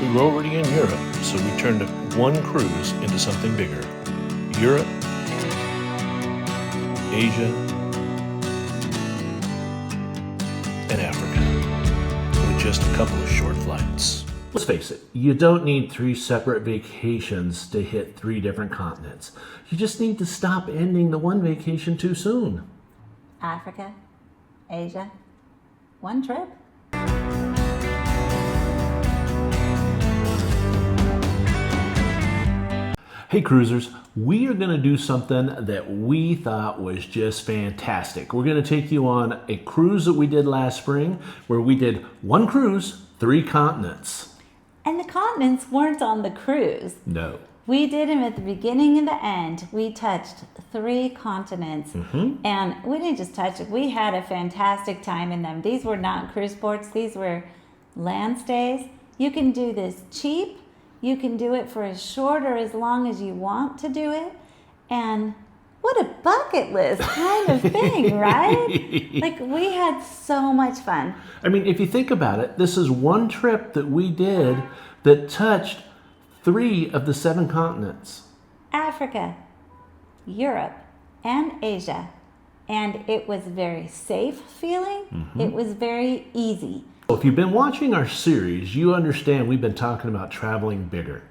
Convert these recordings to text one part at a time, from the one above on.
We were already in Europe, so we turned one cruise into something bigger. Europe, Asia, and Africa, with just a couple of short flights. Let's face it, you don't need 3 separate vacations to hit 3 different continents. You just need to stop ending the one vacation too soon. Africa, Asia, one trip. Hey cruisers, we are going to do something that we thought was just fantastic. We're going to take you on a cruise that we did last spring where we did one cruise, 3 continents. And the continents weren't on the cruise. No. We did them at the beginning and the end. We touched 3 continents. And we didn't just touch it. We had a fantastic time in them. These were not cruise ports. These were land stays. You can do this cheap. You can do it for as short or as long as you want to do it. And what a bucket list kind of thing, right? Like, we had so much fun. I mean, if you think about it, this is one trip that we did that touched 3 of the 7 continents. Africa, Europe, and Asia. And it was very safe feeling. It was very easy. If you've been watching our series, you understand we've been talking about traveling bigger.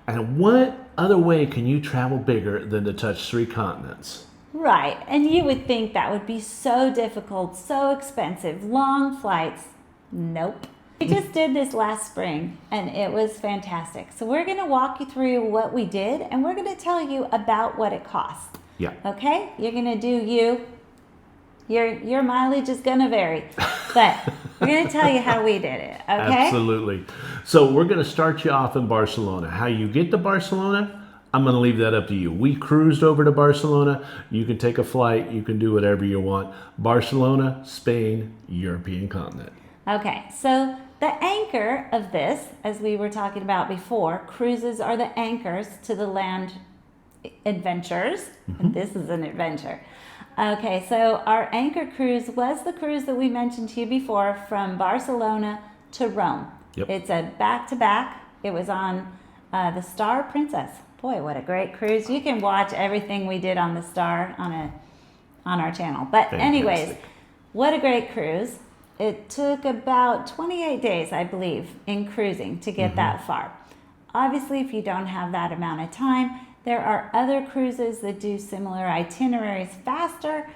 And what other way can you travel bigger than to touch 3 continents? Right, and you would think that would be so difficult, so expensive, long flights. Nope. We just did this last spring and it was fantastic. So we're gonna walk you through what we did and we're gonna tell you about what it costs. Yeah. Okay, you're gonna do you. Your mileage is gonna vary, but we're gonna tell you how we did it, okay? Absolutely. So we're gonna start you off in Barcelona. How you get to Barcelona, I'm gonna leave that up to you. We cruised over to Barcelona. You can take a flight, you can do whatever you want. Barcelona, Spain, European continent. Okay, so the anchor of this, as we were talking about before, cruises are the anchors to the land adventures. And this is an adventure. Okay, so our anchor cruise was the cruise that we mentioned to you before from Barcelona to Rome. Yep. It's a back-to-back. It was on the Star Princess. Boy, what a great cruise. You can watch everything we did on the Star on our channel. But anyways, Fantastic. what a great cruise. It took about 28 days, I believe, in cruising to get that far. Obviously, if you don't have that amount of time, there are other cruises that do similar itineraries faster.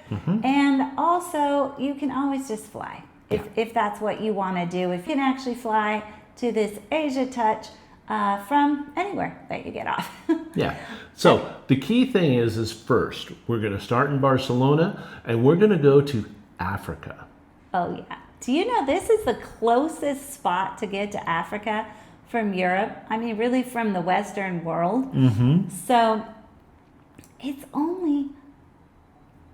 And also, you can always just fly if that's what you want to do. If you can actually fly to this Asia touch from anywhere that you get off. Yeah. So the key thing is first, we're going to start in Barcelona and we're going to go to Africa. Oh, yeah. Do you know this is the closest spot to get to Africa from Europe? I mean, really from the Western world. So it's only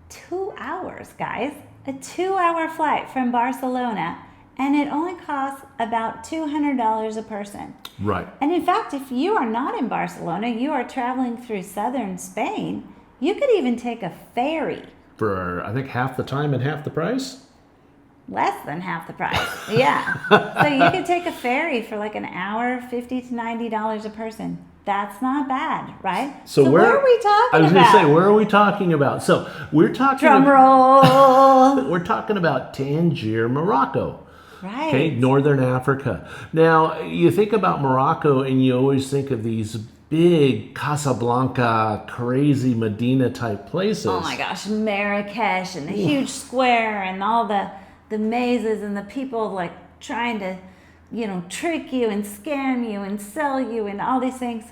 2 hours, guys. A 2-hour flight from Barcelona. And it only costs about $200 a person. Right. And in fact, if you are not in Barcelona, you are traveling through southern Spain, you could even take a ferry. For, I think, half the time and half the price? Less than half the price. Yeah. So you could take a ferry for like an hour, $50 to $90 a person. That's not bad, right? So where are we talking about? I was going to say, where are we talking about? So we're talking Drum roll. We're talking about Tangier, Morocco. Right. Okay, Northern Africa. Now, you think about Morocco and you always think of these big Casablanca, crazy Medina type places. Oh my gosh, Marrakesh and the huge square and all the mazes and the people like trying to, trick you and scam you and sell you and all these things.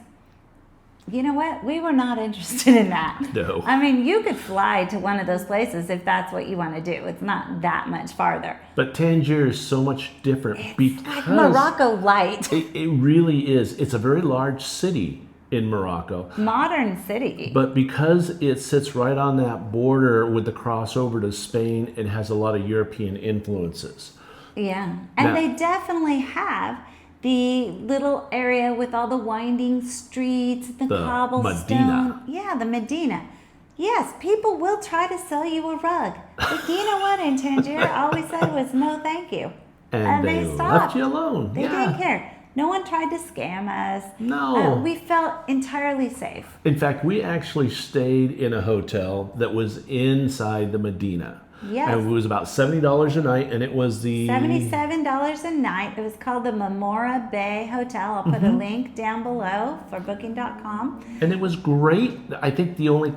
You know what? We were not interested in that. No. I mean, you could fly to one of those places if that's what you want to do. It's not that much farther. But Tangier is so much different because like Morocco light. It really is. It's a very large city in Morocco. Modern city. But because it sits right on that border with the crossover to Spain, it has a lot of European influences. Yeah. And they definitely have the little area with all the winding streets, the cobblestone. Medina. Yeah, the Medina. Yes, people will try to sell you a rug. But you know what? In Tangier, all we said was no thank you. And they stopped. left you alone. They didn't care. No one tried to scam us. No. We felt entirely safe. In fact, we actually stayed in a hotel that was inside the Medina. Yes. And it was about $70 a night, and it was the $77 a night. It was called the Memora Bay Hotel. I'll put a link down below for booking.com. And it was great. I think the only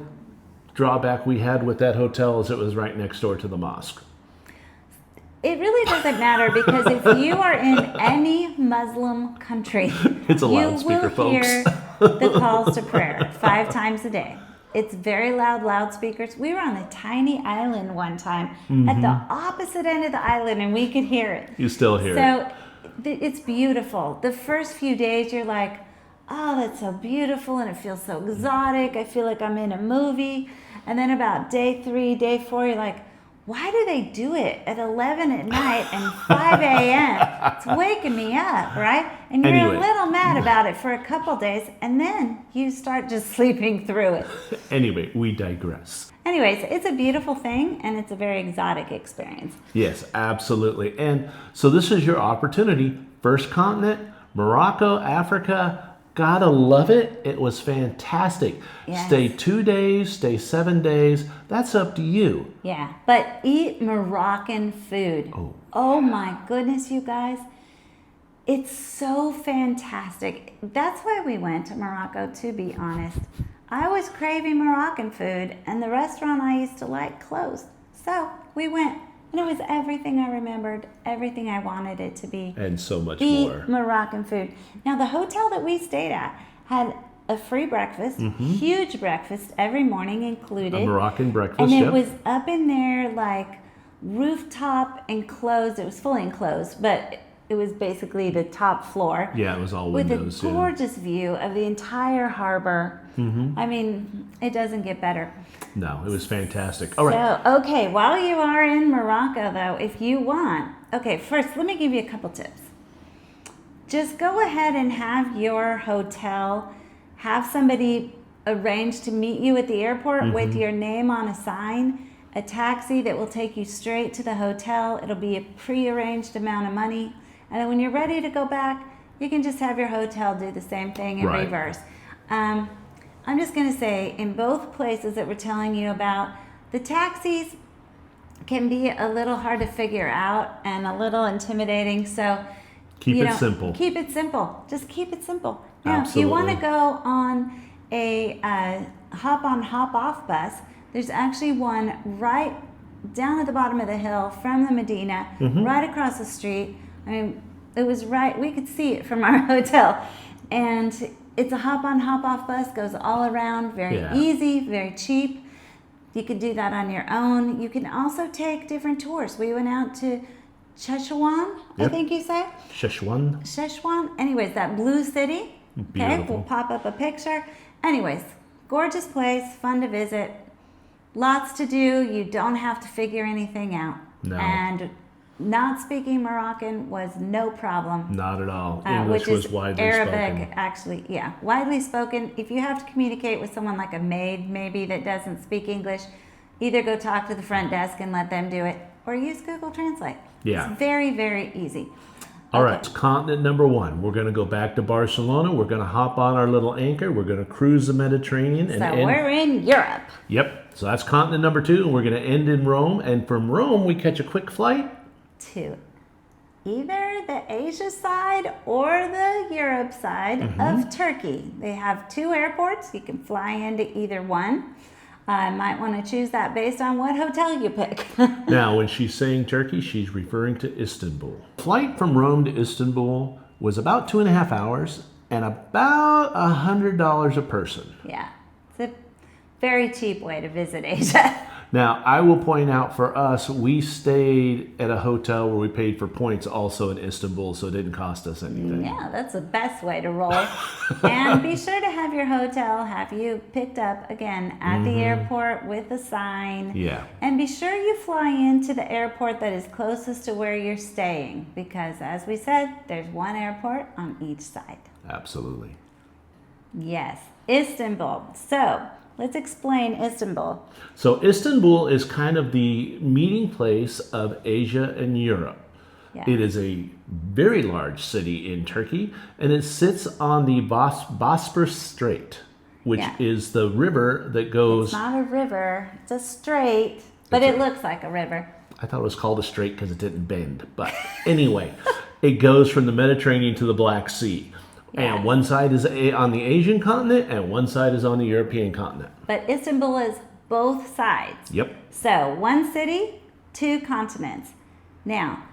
drawback we had with that hotel is it was right next door to the mosque. It really doesn't matter because if you are in any Muslim country, It's a you loudspeaker, will folks. hear the calls to prayer 5 times a day. It's very loud loudspeakers. We were on a tiny island one time at the opposite end of the island, and we could hear it. You still hear it. So it's beautiful. The first few days, you're like, oh, that's so beautiful, and it feels so exotic. I feel like I'm in a movie. And then about day 3, day 4, you're like, why do they do it at 11 at night and 5 a.m.? It's waking me up, right? And you're Anyway. a little mad about it for a couple days, and then you start just sleeping through it. Anyway, we digress. Anyways, it's a beautiful thing, and it's a very exotic experience. Yes, absolutely. And so this is your opportunity. First continent, Morocco, Africa. Gotta love it. It was fantastic. Yes. Stay 2 days, stay 7 days. That's up to you. Yeah, but eat Moroccan food. Oh my goodness, you guys. It's so fantastic. That's why we went to Morocco, to be honest. I was craving Moroccan food, and the restaurant I used to like closed. So we went, and it was everything I remembered, everything I wanted it to be. And so much Eat more. Moroccan food. Now, the hotel that we stayed at had a free breakfast, huge breakfast every morning included. A Moroccan breakfast, And it yep. was up in there like rooftop enclosed. It was fully enclosed, but it was basically the top floor. Yeah, it was all With windows. a yeah. gorgeous view of the entire harbor. I mean, it doesn't get better. No, it was fantastic. All right. So, okay, while you are in Morocco, though, if you want, okay, first, let me give you a couple tips. Just go ahead and have your hotel, have somebody arrange to meet you at the airport with your name on a sign, a taxi that will take you straight to the hotel. It'll be a prearranged amount of money. And then when you're ready to go back, you can just have your hotel do the same thing in Right. reverse. I'm just going to say, in both places that we're telling you about, the taxis can be a little hard to figure out and a little intimidating. So Keep it simple. Keep it simple. Just keep it simple. Now, if you want to Absolutely. go on a hop-on, hop-off bus, there's actually one right down at the bottom of the hill from the Medina, right across the street. I mean, it was right, we could see it from our hotel. And it's a hop-on, hop-off bus, goes all around, very Yeah. easy, very cheap. You can do that on your own. You can also take different tours. We went out to Szechuan, I Yep. think you say? Szechuan. Szechuan. Anyways, that blue city. Okay, Beautiful. we'll pop up a picture. Anyways, gorgeous place, fun to visit. Lots to do. You don't have to figure anything out. No. And not speaking Moroccan was no problem. Not at all. English Which was is widely Arabic, spoken. actually, yeah, widely spoken. If you have to communicate with someone like a maid, maybe that doesn't speak English, either go talk to the front desk and let them do it, or use Google Translate. Yeah. It's very, very easy. All Okay. right, it's continent number 1. We're going to go back to Barcelona. We're going to hop on our little anchor. We're going to cruise the Mediterranean. So and end. we're in Europe. Yep. So that's continent number 2, and we're going to end in Rome. And from Rome, we catch a quick flight. To either the Asia side or the Europe side of Turkey. They have 2 airports. You can fly into either one. Might want to choose that based on what hotel you pick. Now, when she's saying Turkey, she's referring to Istanbul. Flight from Rome to Istanbul was about 2.5 hours and about $100 a person. Yeah, it's a very cheap way to visit Asia. Now, I will point out for us, we stayed at a hotel where we paid for points also in Istanbul, so it didn't cost us anything. Yeah, that's the best way to roll. And be sure to have your hotel have you picked up again at the airport with a sign. Yeah. And be sure you fly into the airport that is closest to where you're staying because, as we said, there's one airport on each side. Absolutely. Yes, Istanbul. So let's explain Istanbul. So Istanbul is kind of the meeting place of Asia and Europe. Yeah. It is a very large city in Turkey, and it sits on the Bosporus Strait, which Yeah. is the river that goes. It's not a river, it's a strait, but it looks like a river. I thought it was called a strait because it didn't bend. But anyway, it goes from the Mediterranean to the Black Sea. Yeah. And one side is on the Asian continent and one side is on the European continent. But Istanbul is both sides. Yep. So, one city, two continents. Now,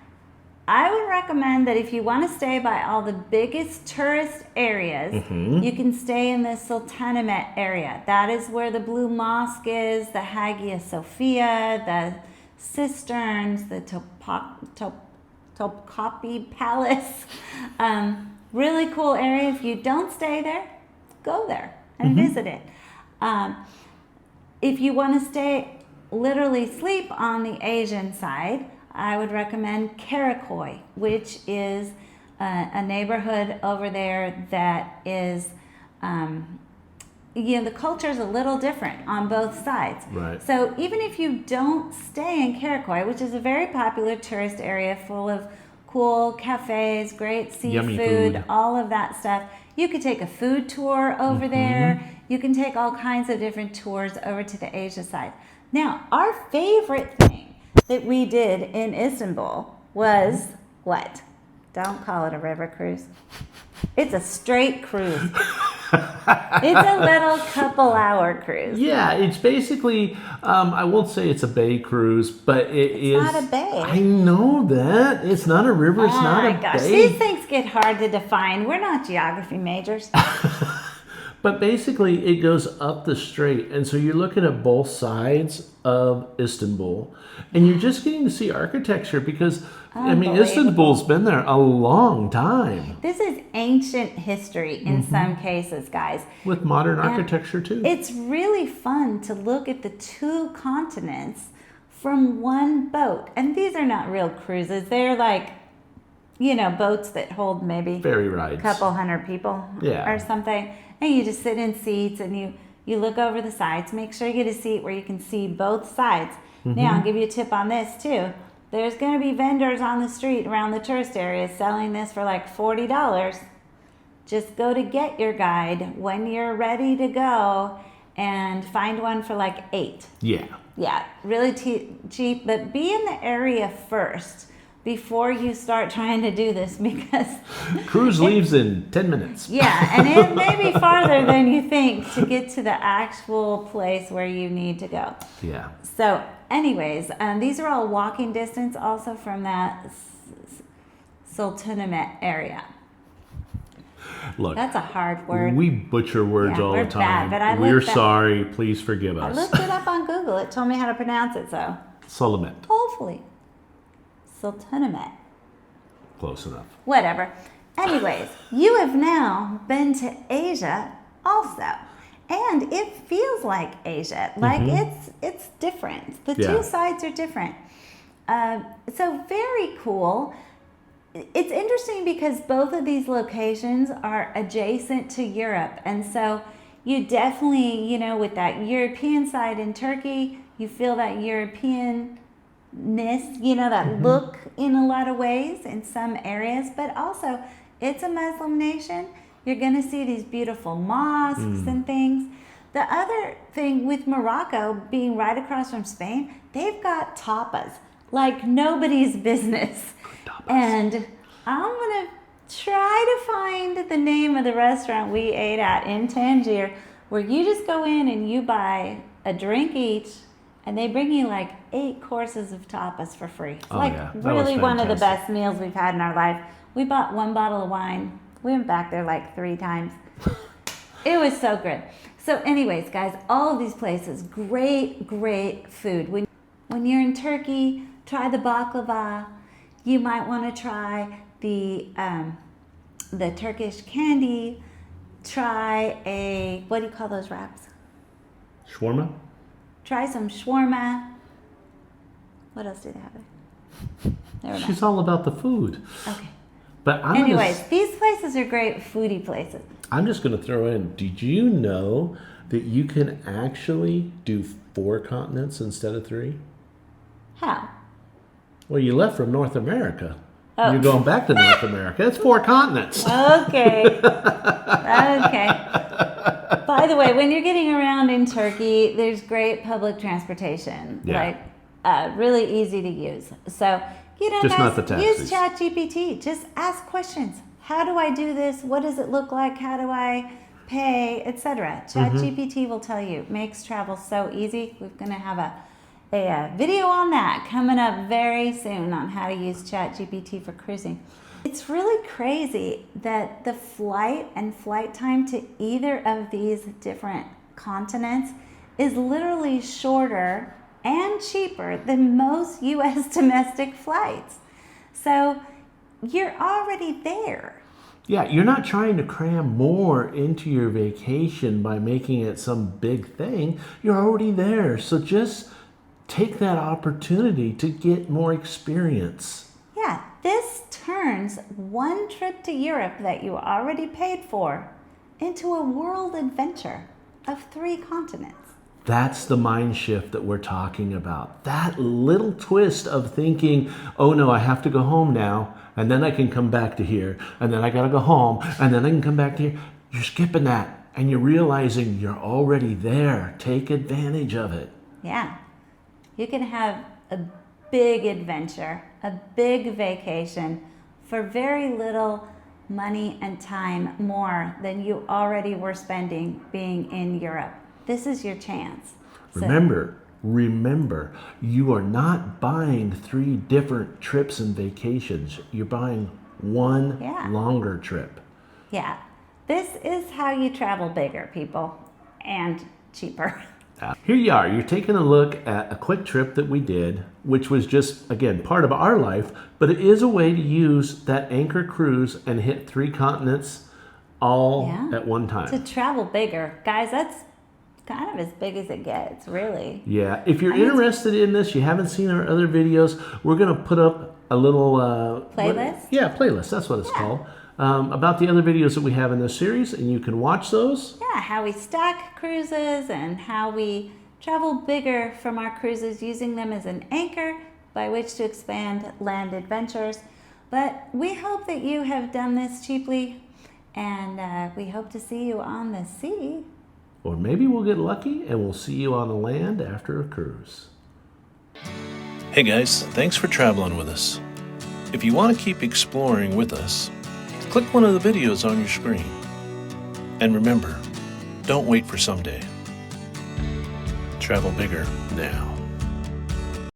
I would recommend that if you want to stay by all the biggest tourist areas, you can stay in the Sultanahmet area. That is where the Blue Mosque is, the Hagia Sophia, the cisterns, the Topkapi Palace. Really cool area. If you don't stay there, go there and visit it. If you want to stay, literally sleep on the Asian side, I would recommend Karakoy, which is a neighborhood over there that is, the culture is a little different on both sides. Right. So even if you don't stay in Karakoy, which is a very popular tourist area full of cool cafes, great Yummy seafood, food. all of that stuff, you could take a food tour over there. You can take all kinds of different tours over to the Asia side. Now, our favorite thing that we did in Istanbul was what? Don't call it a river cruise. It's a straight cruise. It's a little couple-hour cruise. Yeah, it's basically, I won't say it's a bay cruise, but it's not a bay. I know that. It's not a river, it's not a Oh my gosh, bay. these things get hard to define. We're not geography majors. But basically, it goes up the strait. And so you're looking at both sides of Istanbul. And you're just getting to see architecture because, Istanbul's been there a long time. This is ancient history in some cases, guys. With modern architecture, too. It's really fun to look at the two continents from one boat. And these are not real cruises. They're like, boats that hold maybe Ferry rides. a couple hundred people or something. And you just sit in seats and you look over the sides. Make sure you get a seat where you can see both sides. Now, I'll give you a tip on this too. There's going to be vendors on the street around the tourist areas selling this for like $40. Just go to Get Your Guide when you're ready to go and find one for like $8. Yeah, really cheap, but be in the area first before you start trying to do this because Cruise leaves in 10 minutes. Yeah, and it may be farther than you think to get to the actual place where you need to go. Yeah. So anyways, these are all walking distance also from that Sultanahmet area. Look, That's a hard word. we butcher words Yeah, all we're the time. bad, but I We're looked up- sorry. Please forgive I us. looked it up on Google. It told me how to pronounce it, so Sulamet. hopefully. Sultanahmet. Close enough. Whatever. Anyways, you have now been to Asia also. And it feels like Asia. Like it's different. The Yeah. two sides are different. So very cool. It's interesting because both of these locations are adjacent to Europe. And so you definitely, with that European side in Turkey, you feel that European that look in a lot of ways in some areas, but also it's a Muslim nation. You're going to see these beautiful mosques and things. The other thing with Morocco being right across from Spain, they've got tapas like nobody's business. And I'm going to try to find the name of the restaurant we ate at in Tangier, where you just go in and you buy a drink each, and they bring you like 8 courses of tapas for free. It's That was really one of the fantastic. best meals we've had in our life. We bought 1 bottle of wine. We went back there like 3 times. It was so good. So anyways, guys, all of these places, great, great food. When you're in Turkey, try the baklava. You might want to try the Turkish candy. Try what do you call those wraps? Shawarma? Try some shawarma. What else do they have there? Never mind. She's all about the food. Okay. But Anyways, these places are great foodie places. I'm just going to throw in, did you know that you can actually do 4 continents instead of 3? How? Well, you left from North America. You're going back to North America. It's 4 continents. Okay. Okay. By the way, when you're getting around in Turkey, there's great public transportation. Yeah. Really easy to use. So you don't Just not the taxis. use ChatGPT. Just ask questions. How do I do this? What does it look like? How do I pay, etc. ChatGPT will tell you. Makes travel so easy. We're going to have a video on that coming up very soon on how to use ChatGPT for cruising. It's really crazy that the flight and flight time to either of these different continents is literally shorter and cheaper than most U.S. domestic flights. So you're already there. Yeah, you're not trying to cram more into your vacation by making it some big thing. You're already there. So just take that opportunity to get more experience. Yeah, this turns one trip to Europe that you already paid for into a world adventure of 3 continents. That's the mind shift that we're talking about. That little twist of thinking, oh no, I have to go home now, and then I can come back to here, and then I gotta go home, and then I can come back to here. You're skipping that, and you're realizing you're already there. Take advantage of it. Yeah, you can have a big adventure, a big vacation for very little money and time more than you already were spending being in Europe. This is your chance. Remember, you are not buying 3 different trips and vacations. You're buying one longer trip. Yeah, this is how you travel bigger, people, and cheaper. Here you are. You're taking a look at a quick trip that we did, which was just, again, part of our life, but it is a way to use that anchor cruise and hit 3 continents all at one time. To travel bigger. Guys, that's kind of as big as it gets, really. Yeah, if you're interested in this, you haven't seen our other videos, we're going to put up a little... playlist? Playlist, that's what it's called. About the other videos that we have in this series, and you can watch those. Yeah, how we stack cruises and how we travel bigger from our cruises using them as an anchor by which to expand land adventures. But we hope that you have done this cheaply, and we hope to see you on the sea. Or maybe we'll get lucky and we'll see you on the land after a cruise. Hey guys, thanks for traveling with us. If you want to keep exploring with us, click one of the videos on your screen. And remember, don't wait for someday. Travel bigger now.